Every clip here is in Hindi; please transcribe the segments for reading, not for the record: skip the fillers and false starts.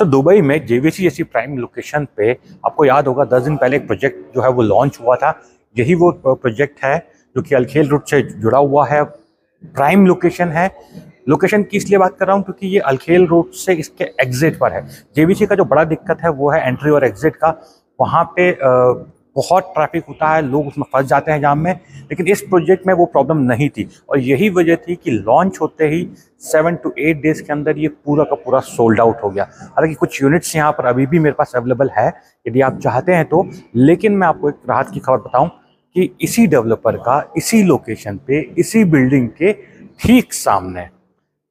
सर दुबई में जेवीसी जैसी प्राइम लोकेशन पे आपको याद होगा 10 दिन पहले एक प्रोजेक्ट जो है वो लॉन्च हुआ था। यही वो प्रोजेक्ट है जो कि अल्खेल रूट से जुड़ा हुआ है, प्राइम लोकेशन है। लोकेशन की इसलिए बात कर रहा हूँ क्योंकि ये अल्खेल रूट से इसके एग्जिट पर है। जेवीसी का जो बड़ा दिक्कत है वो है एंट्री और एग्जिट का। वहाँ पे बहुत ट्रैफिक होता है, लोग उसमें फंस जाते हैं जाम में, लेकिन इस प्रोजेक्ट में वो प्रॉब्लम नहीं थी और यही वजह थी कि लॉन्च होते ही 7 to 8 डेज के अंदर ये पूरा का पूरा सोल्ड आउट हो गया। हालांकि कुछ यूनिट्स यहाँ पर अभी भी मेरे पास अवेलेबल है यदि आप चाहते हैं तो। लेकिन मैं आपको एक राहत की खबर बताऊं कि इसी डेवलपर का इसी लोकेशन पे इसी बिल्डिंग के ठीक सामने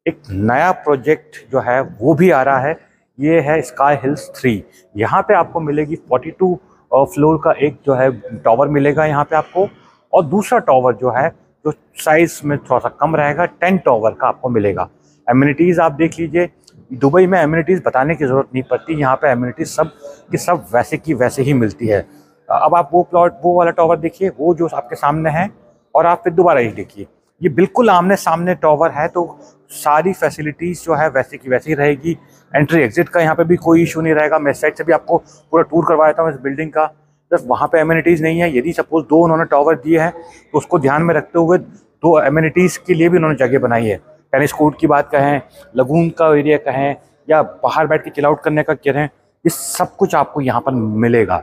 एक नया प्रोजेक्ट जो है वो भी आ रहा है। ये है स्काई हिल्स 3। यहाँ पे आपको मिलेगी 42 फ्लोर का एक जो है टावर मिलेगा यहाँ पे आपको, और दूसरा टावर जो है जो साइज में थोड़ा सा कम रहेगा 10 टावर का आपको मिलेगा। एमिनिटीज़ आप देख लीजिए, दुबई में एमिनिटीज़ बताने की ज़रूरत नहीं पड़ती, यहाँ पे एमिनिटीज़ सब की सब वैसे की वैसे ही मिलती है। अब आप वो वाला टावर देखिए, वो जो आपके सामने है, और आप फिर दोबारा ये देखिए, ये बिल्कुल आमने सामने टावर है, तो सारी फैसिलिटीज़ जो है वैसे की वैसे ही रहेगी। एंट्री एग्जिट का यहाँ पे भी कोई इशू नहीं रहेगा। मैं साइड से भी आपको पूरा टूर करवाया था इस बिल्डिंग का। बस वहाँ पे एमिनिटीज़ नहीं है। यदि सपोज 2 उन्होंने टावर दिए हैं तो उसको ध्यान में रखते हुए 2 एमिनिटीज़ के लिए भी उन्होंने जगह बनाई है। टेनिस कोर्ट की बात कहें, लगून का एरिया कहें, या बाहर बैठ के चिल आउट करने का कहें, ये सब कुछ आपको यहाँ पर मिलेगा।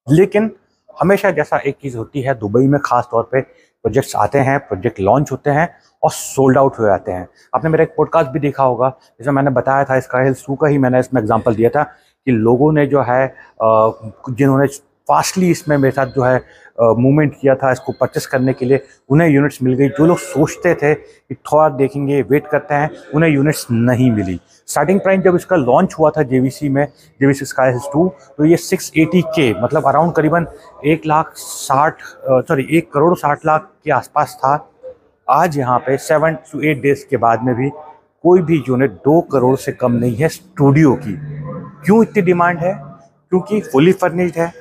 लेकिन हमेशा जैसा एक चीज़ होती है दुबई में, ख़ास तौर पे प्रोजेक्ट्स आते हैं, प्रोजेक्ट लॉन्च होते हैं और सोल्ड आउट हो जाते हैं। आपने मेरा एक पॉडकास्ट भी देखा होगा जिसमें मैंने बताया था, स्काई हिल्स 2 का ही मैंने इसमें एग्जांपल दिया था कि लोगों ने जो है जिन्होंने फास्टली इसमें मेरे साथ जो है मूवमेंट किया था इसको परचेस करने के लिए, उन्हें यूनिट्स मिल गई। जो लोग सोचते थे कि थोड़ा देखेंगे, वेट करते हैं, उन्हें यूनिट्स नहीं मिली। स्टार्टिंग प्राइस जब इसका लॉन्च हुआ था जेवीसी में, जेवीसी स्काई हिल्स 2, तो ये 680K मतलब अराउंड करीबन 1 करोड़ 60 लाख के आसपास था। आज यहाँ पे 7 to 8 डेज के बाद में भी कोई भी यूनिट 2 करोड़ से कम नहीं है स्टूडियो की। क्यों इतनी डिमांड है? क्योंकि फुली फर्निश्ड है,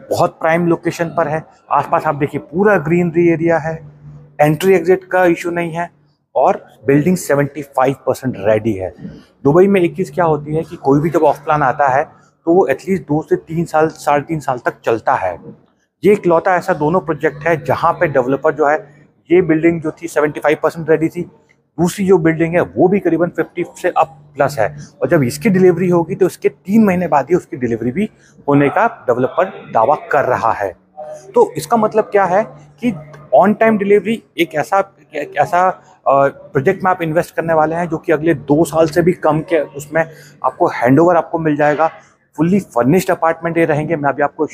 बहुत प्राइम लोकेशन पर है, आसपास आप देखिए पूरा ग्रीनरी एरिया है, एंट्री एग्जिट का इशू नहीं है, और बिल्डिंग 75% रेडी है। दुबई में एक चीज़ क्या होती है कि कोई भी जब ऑफ प्लान आता है तो वो एटलीस्ट 2 से 3 साल, 3.5 साल तक चलता है। ये इकलौता ऐसा दोनों प्रोजेक्ट है जहाँ पे डेवलपर जो है, ये बिल्डिंग जो थी 75% रेडी थी, दूसरी जो बिल्डिंग है वो भी करीबन 50 से अप प्लस है, और जब इसकी डिलीवरी होगी तो इसके 3 महीने बाद ही उसकी डिलीवरी भी होने का डेवलपर दावा कर रहा है। तो इसका मतलब क्या है कि ऑन टाइम डिलीवरी एक ऐसा प्रोजेक्ट में आप इन्वेस्ट करने वाले हैं जो कि अगले 2 साल से भी कम के उसमें आपको हैंडओवर आपको मिल जाएगा। फुल्ली फर्निश्ड अपार्टमेंट ये रहेंगे। मैं अभी आपको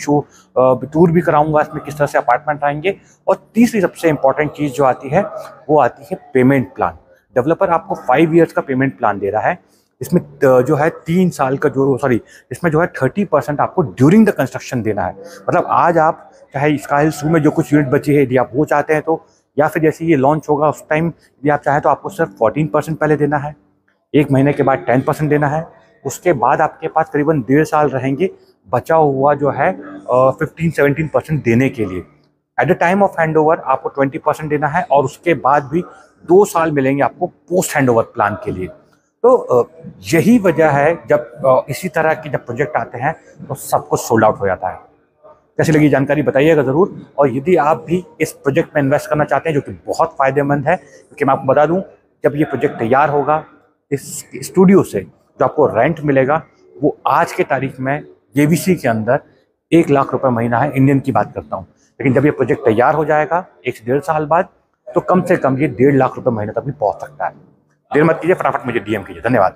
टूर भी कराऊंगा इसमें किस तरह से अपार्टमेंट आएंगे। और तीसरी सबसे इंपॉर्टेंट चीज़ जो आती है वो आती है पेमेंट प्लान। डेवलपर आपको 5 ईयर्स का पेमेंट प्लान दे रहा है। इसमें जो है 3 साल का इसमें जो है 30% आपको ड्यूरिंग द कंस्ट्रक्शन देना है। मतलब आज आप चाहे स्काई हिल्स 2 में जो कुछ यूनिट बची है यदि आप वो चाहते हैं तो, या फिर जैसे ये लॉन्च होगा उस टाइम यदि आप चाहें तो आपको सिर्फ 14% पहले देना है, 1 महीने के बाद 10% देना है, उसके बाद आपके पास करीबन 1.5 साल रहेंगे बचा हुआ जो है 15-17% देने के लिए। At the time of handover आपको 20% देना है, और उसके बाद भी 2 साल मिलेंगे आपको पोस्ट हैंडओवर प्लान के लिए। तो यही वजह है जब इसी तरह के जब प्रोजेक्ट आते हैं तो सब कुछ सोल्ड आउट हो जाता है। कैसी लगी जानकारी बताइएगा ज़रूर। और यदि आप भी इस प्रोजेक्ट में इन्वेस्ट करना चाहते हैं जो कि बहुत फ़ायदेमंद है, क्योंकि मैं आपको बता दूं जब ये प्रोजेक्ट तैयार होगा इस स्टूडियो से जो आपको रेंट मिलेगा वो आज के तारीख में जेवीसी के अंदर 1 लाख रुपए महीना है, इंडियन की बात करता हूँ। लेकिन जब ये प्रोजेक्ट तैयार हो जाएगा 1 से 1.5 साल बाद तो कम से कम ये 1.5 लाख रुपए महीने तक भी पहुँच सकता है। देर मत कीजिए, फटाफट मुझे DM कीजिए। धन्यवाद।